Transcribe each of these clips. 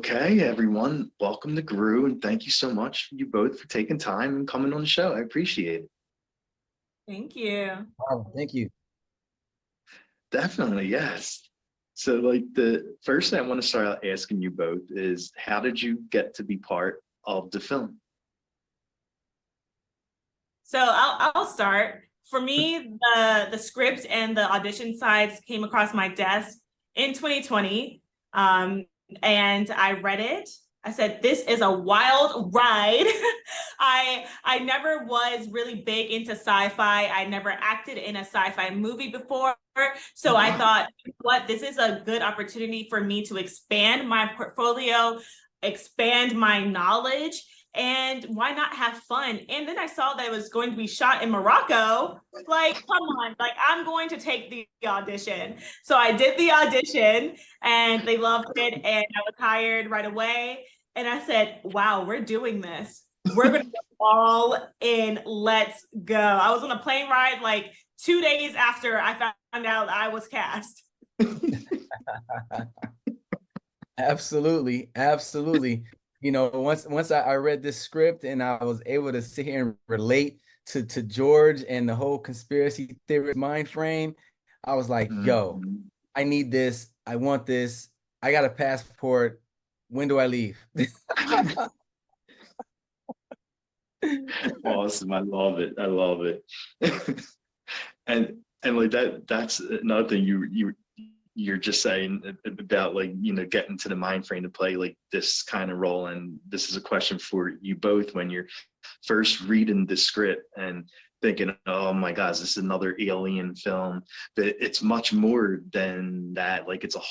Okay, everyone, welcome to Grue, and thank you so much, you both, for taking time and coming on the show. I appreciate it. Thank you. Oh, thank you. Definitely, yes. So, like, the first thing I want to start out asking you both is, how did you get to be part of the film? So I'll start. For me, the script and the audition sides came across my desk in 2020. And I read it. I said, this is a wild ride. I never was really big into sci-fi. I never acted in a sci-fi movie before. So I thought, what, this is a good opportunity for me to expand my portfolio, expand my knowledge, and why not have fun? And then I saw that it was going to be shot in Morocco. Like, come on, like, I'm going to take the audition. So I did the audition and they loved it, and I was hired right away. And I said, wow, we're doing this. We're going to go all in. Let's go. I was on a plane ride like 2 days after I found out I was cast. Absolutely, absolutely. You know, once I read this script and I was able to sit here and relate to George and the whole conspiracy theory mind frame, I was like, yo, Mhm. I need this. I want this. I got a passport. When do I leave? Awesome. I love it. I love it. And like that's another thing you're just saying about, like, getting to the mind frame to play like this kind of role. And this is a question for you both: when you're first reading the script and thinking, oh my gosh, this is another alien film, but it's much more than that. Like, it's a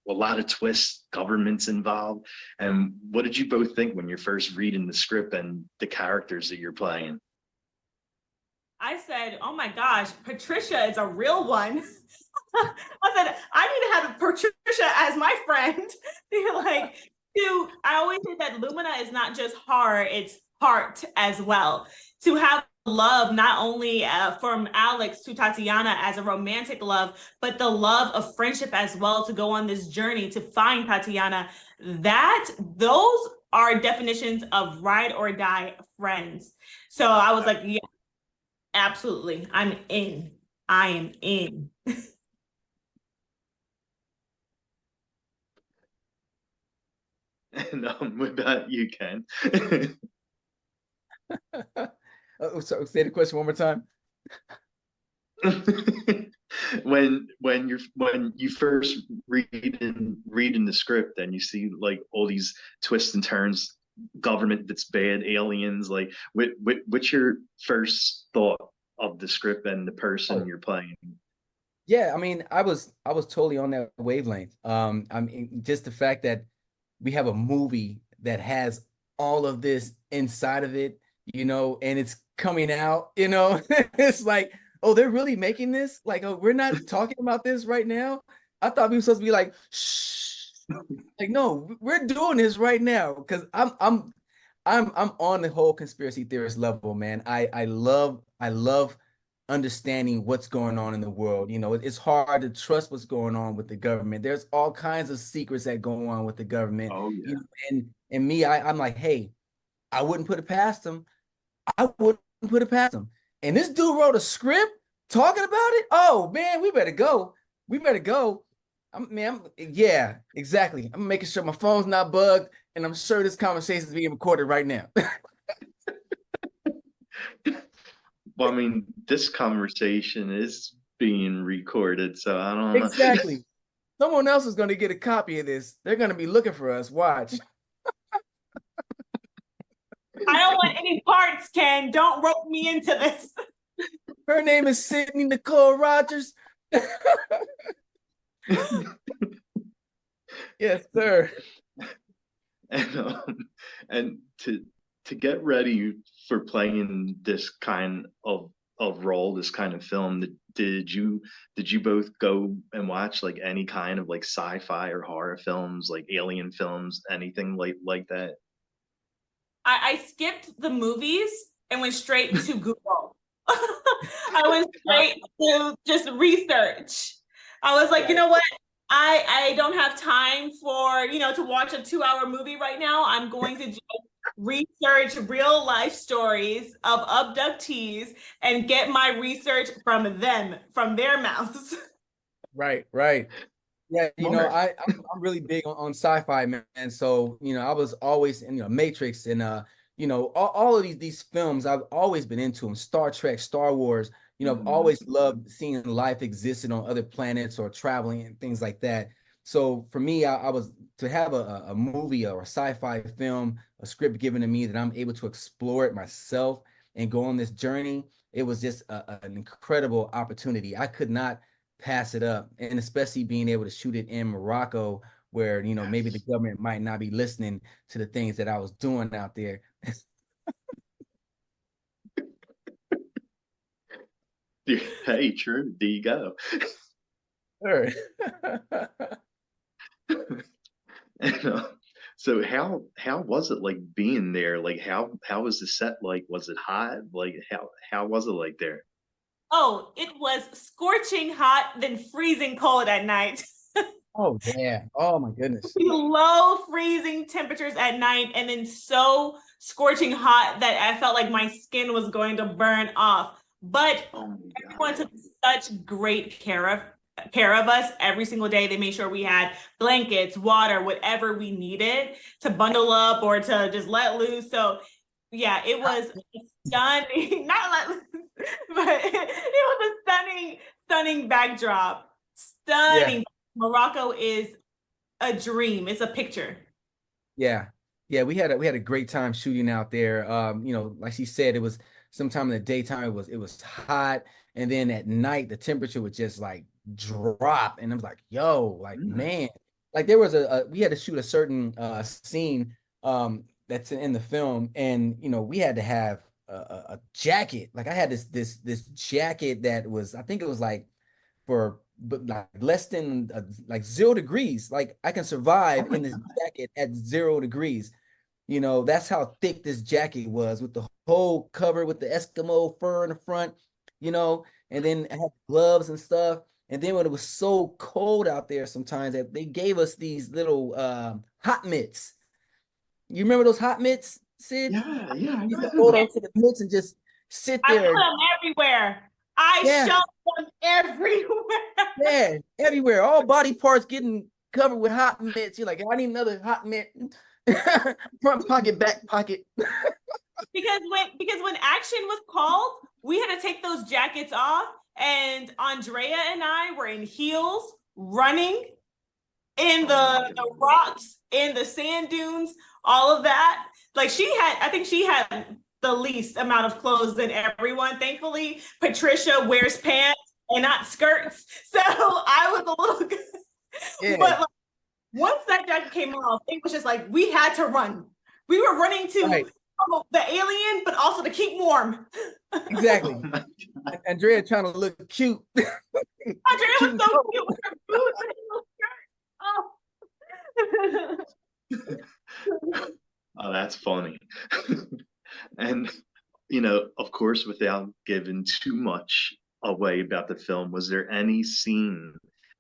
lot of twists, governments involved. And what did you both think when you're first reading the script and the characters that you're playing? I said, oh my gosh, Patricia is a real one. I said, I need to have Patricia as my friend. Like, I always say that Lumina is not just horror, it's heart as well. To have love, not only from Alex to Tatiana as a romantic love, but the love of friendship as well, to go on this journey to find Tatiana. Those are definitions of ride or die friends. So I was like, yeah, absolutely. I'm in. I am in. And what about you, Ken? So say the question one more time. When you first reading the script and you see like all these twists and turns, government that's bad, aliens, like what's your first thought of the script and the person Oh, you're playing? yeah, I mean, I was totally on that wavelength. I mean, just the fact that we have a movie that has all of this inside of it, and it's coming out, it's like, oh, they're really making this? Like, oh, we're not talking about this right now. I thought we were supposed to be like, shh. Like, no, we're doing this right now because I'm on the whole conspiracy theorist level, man. I love understanding what's going on in the world. It's hard to trust what's going on with the government. There's all kinds of secrets that go on with the government. Oh You yeah. know, and me, I'm like, hey, I wouldn't put it past them. I wouldn't put it past them. And this dude wrote a script talking about it. Oh man, we better go. We better go. Yeah, exactly. I'm making sure my phone's not bugged, and I'm sure this conversation is being recorded right now. Well, I mean, this conversation is being recorded, so I don't know. Exactly. Someone else is going to get a copy of this. They're going to be looking for us. Watch. I don't want any parts, Ken. Don't rope me into this. Her name is Sidney Nicole Rogers. Yes, sir. and and to get ready for playing this kind of role, this kind of film, did you both go and watch like any kind of like sci-fi or horror films, like alien films, anything like that? I skipped the movies and went straight to Google. I went straight to just research. I was like, you Right. know what? I don't have time for, to watch a 2-hour movie right now. I'm going to just research real life stories of abductees and get my research from them, from their mouths. Right, right. Yeah, Smart. I'm really big on sci-fi, man. And so, I was always in, Matrix and all of these films, I've always been into them. Star Trek, Star Wars, I've always loved seeing life existed on other planets or traveling and things like that. So for me, I was to have a movie or a sci-fi film, a script given to me that I'm able to explore it myself and go on this journey. It was just an incredible opportunity. I could not pass it up, and especially being able to shoot it in Morocco, where maybe the Yes. government might not be listening to the things that I was doing out there. Hey, true. There you go. Sure. And, so how was it like being there? Like how was the set like? Was it hot? Like how was it like there? Oh, it was scorching hot, then freezing cold at night. Oh yeah. Oh my goodness. Low freezing temperatures at night, and then so scorching hot that I felt like my skin was going to burn off. But Oh my everyone God. took such great care of us every single day. They made sure we had blankets, water, whatever we needed to bundle up or to just let loose. So yeah, it was stunning, not let loose, but it was a stunning backdrop. Yeah. Stunning. Morocco is a dream. It's a picture. Yeah. Yeah, we had a great time shooting out there. Like she said, it was sometime in the daytime it was hot, and then at night the temperature would just like drop, and I was like, yo, like Mm. man, like there was we had to shoot a certain scene that's in the film, and we had to have a jacket. Like I had this jacket that was, I think it was like for but like less than like 0 degrees. Like I can Oh survive my in this God. jacket at 0 degrees. That's how thick this jacket was, with the whole cover with the Eskimo fur in the front, and then I had gloves and stuff. And then when it was so cold out there sometimes, that they gave us these little hot mitts. You remember those hot mitts, Sid? Yeah, yeah, I You used to hold remember. on to the mitts and just sit I put there. them everywhere. I Yeah, shoved them everywhere. yeah, everywhere. All body parts getting covered with hot mitts. You're like, I need another hot mitt. Front pocket, back pocket. Because when action was called, we had to take those jackets off, and Andrea and I were in heels running in Oh my the God. rocks, in the sand dunes, all of that. Like I think she had the least amount of clothes than everyone. Thankfully, Patricia wears pants and not skirts, so I was a little. Yeah, But like, once that jacket came off, it was just like we had to run. We were running to right. the alien, but also to keep warm. Oh Exactly. my Andrea trying to look cute. Andrea Cute was and so cold. cute with her boots and her skirt. Oh. Oh, that's funny. And of course, without giving too much away about the film, was there any scene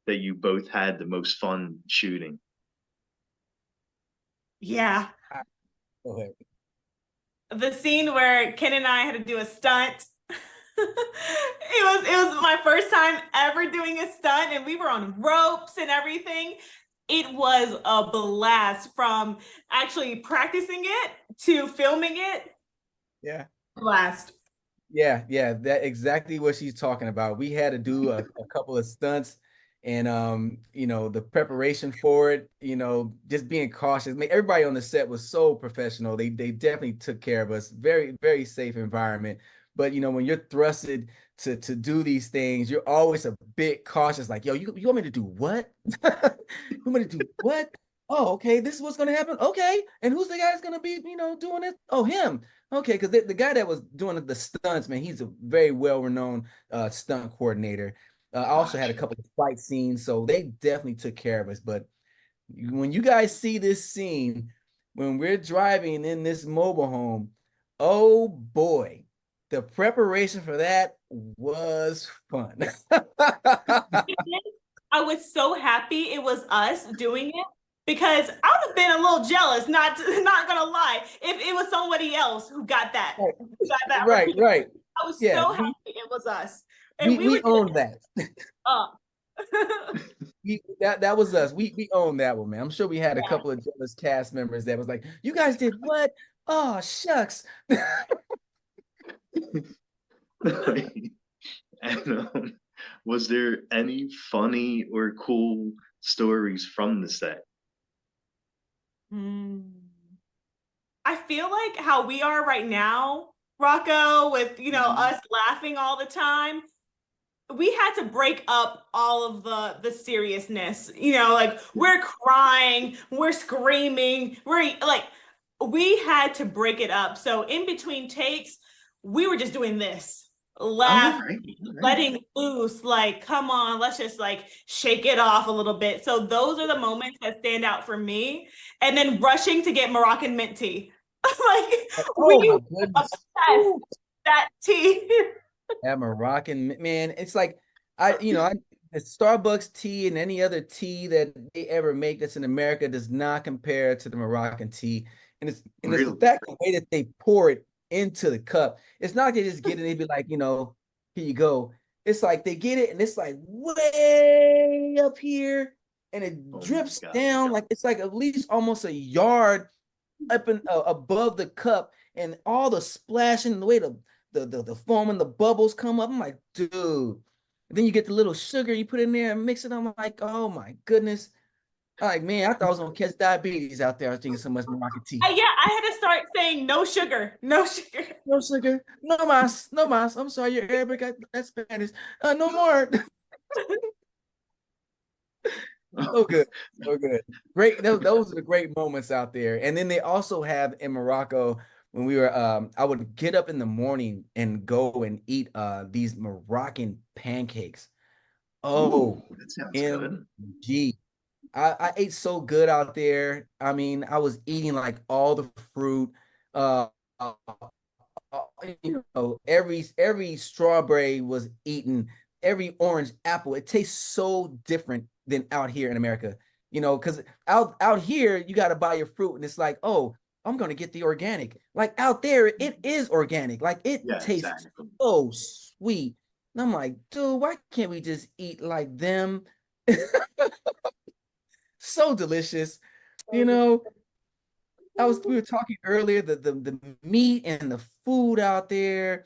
that you both had the most fun shooting? Yeah, Go ahead. the scene where Ken and I had to do a stunt. It was my first time ever doing a stunt, and we were on ropes and everything. It was a blast, from actually practicing it to filming it. Yeah. Blast. Yeah, yeah, that exactly what she's talking about. We had to do a couple of stunts, and the preparation for it, just being cautious. Everybody on the set was so professional. They definitely took care of us. Very, very safe environment. But when you're thrusted to do these things, you're always a bit cautious, like, yo, you want me to do what? You want me to do what? Oh, okay, this is what's gonna happen. Okay, and who's the guy that's gonna be, doing it? Oh, him. Okay, because the guy that was doing the stunts, man, he's a very well-renowned stunt coordinator. I also had a Gotcha. couple of fight scenes, so they definitely took care of us. But when you guys see this scene, when we're driving in this mobile home, oh boy, the preparation for that was fun. I was so happy it was us doing it because I would have been a little jealous, not gonna lie, if it was somebody else who got that, Right, repeat. right. I was Yeah, so happy it was us. And we were we own that. up. That was us. We own that one, man. I'm sure we had a couple of jealous cast members that was like, "You guys did what? Oh, shucks." And was there any funny or cool stories from the set? Hmm. I feel like how we are right now, Rocco, with us laughing all the time. We had to break up all of the seriousness. Like we're crying, we're screaming, we're like we had to break it up. So in between takes, we were just doing this, All laugh, right. letting loose, like, come on, let's just like shake it off a little bit. So those are the moments that stand out for me. And then rushing to get Moroccan mint tea. Like Oh we my were goodness. obsessed with that tea. That Moroccan man, it's like the Starbucks tea and any other tea that they ever make that's in America does not compare to the Moroccan tea. And it's the Really? fact the way that they pour it into the cup. It's not like they just get it and they be like, here you go. It's like they get it and it's like way up here and it Oh my drips God. down like it's like at least almost a yard up in above the cup and all the splashing the way the foam and the bubbles come up. I'm like, dude. And then you get the little sugar you put in there and mix it. I'm like, oh my goodness. I'm like, man, I thought I was gonna catch diabetes out there. I was drinking so much Moroccan tea. Yeah, I had to start saying no sugar, no sugar. No sugar, no mas, no mas. I'm sorry, you're Arabic, that's Spanish. No more. So good, so good. Great. Those are the great moments out there. And then they also have in Morocco when we were I would get up in the morning and go and eat these Moroccan pancakes. Ooh, Oh, that sounds good. MG. I ate so good out there. I mean, I was eating like all the fruit. Uh, uh, every strawberry was eaten, every orange apple. It tastes so different than out here in America. Because out here you got to buy your fruit, and it's like, oh, I'm gonna get the organic. Like out there, it is organic. Like it Yeah, tastes exactly. so sweet. And I'm like, dude, why can't we just eat like them? So delicious, you know. We were talking earlier the meat and the food out there,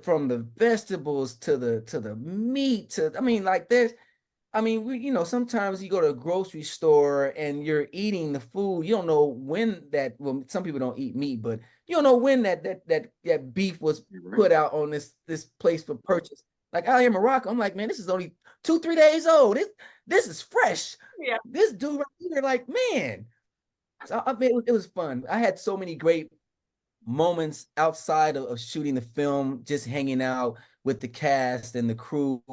from the vegetables to the meat to I mean like there's I mean we sometimes you go to a grocery store and you're eating the food, you don't know when well, some people don't eat meat, but you don't know when that beef was You're right. put out on this place for purchase. Like out here in Morocco, I'm like, man, this is only 2-3 days old. This is fresh. Yeah. This dude right here, like, man. So I mean, it was fun. I had so many great moments outside of shooting the film, just hanging out with the cast and the crew,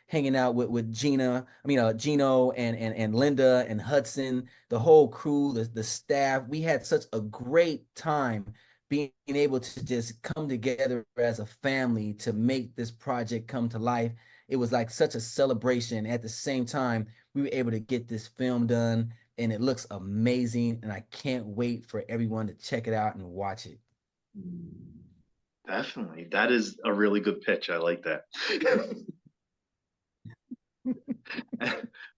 hanging out with Gino and Linda and Hudson, the whole crew, the staff. We had such a great time being able to just come together as a family to make this project come to life. It was like such a celebration. At the same time, we were able to get this film done and it looks amazing. And I can't wait for everyone to check it out and watch it. Definitely. That is a really good pitch. I like that.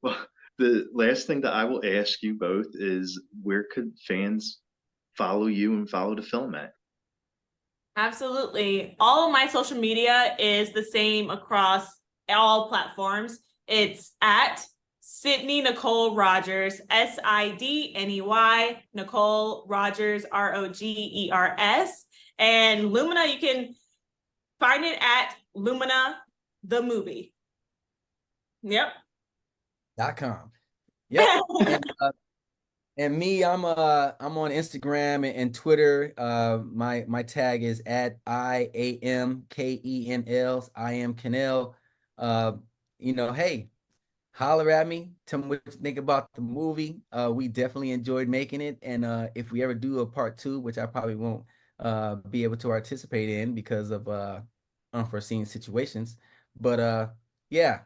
Well, the last thing that I will ask you both is where could fans follow you and follow the film at? Absolutely. All of my social media is the same across all platforms. It's at Sidney Nicole Rogers, Sidney Nicole Rogers, Rogers. And Lumina, you can find it at Lumina the movie. Yep. .com. Yep. And me, I'm on Instagram and Twitter. My tag is at IAMKENL. I am Kenel. Hey, holler at me. Tell me what you think about the movie. We definitely enjoyed making it. And if we ever do a part two, which I probably won't be able to participate in because of unforeseen situations. But yeah,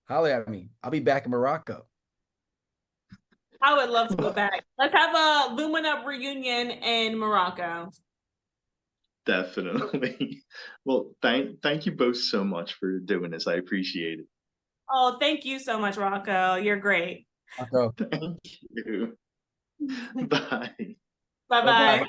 holler at me. I'll be back in Morocco. I would love to go back. Let's have a Lumina reunion in Morocco. Definitely. Well, thank you both so much for doing this. I appreciate it. Oh, thank you so much, Rocco. You're great. Morocco. Thank you. Bye. Bye-bye. Bye-bye.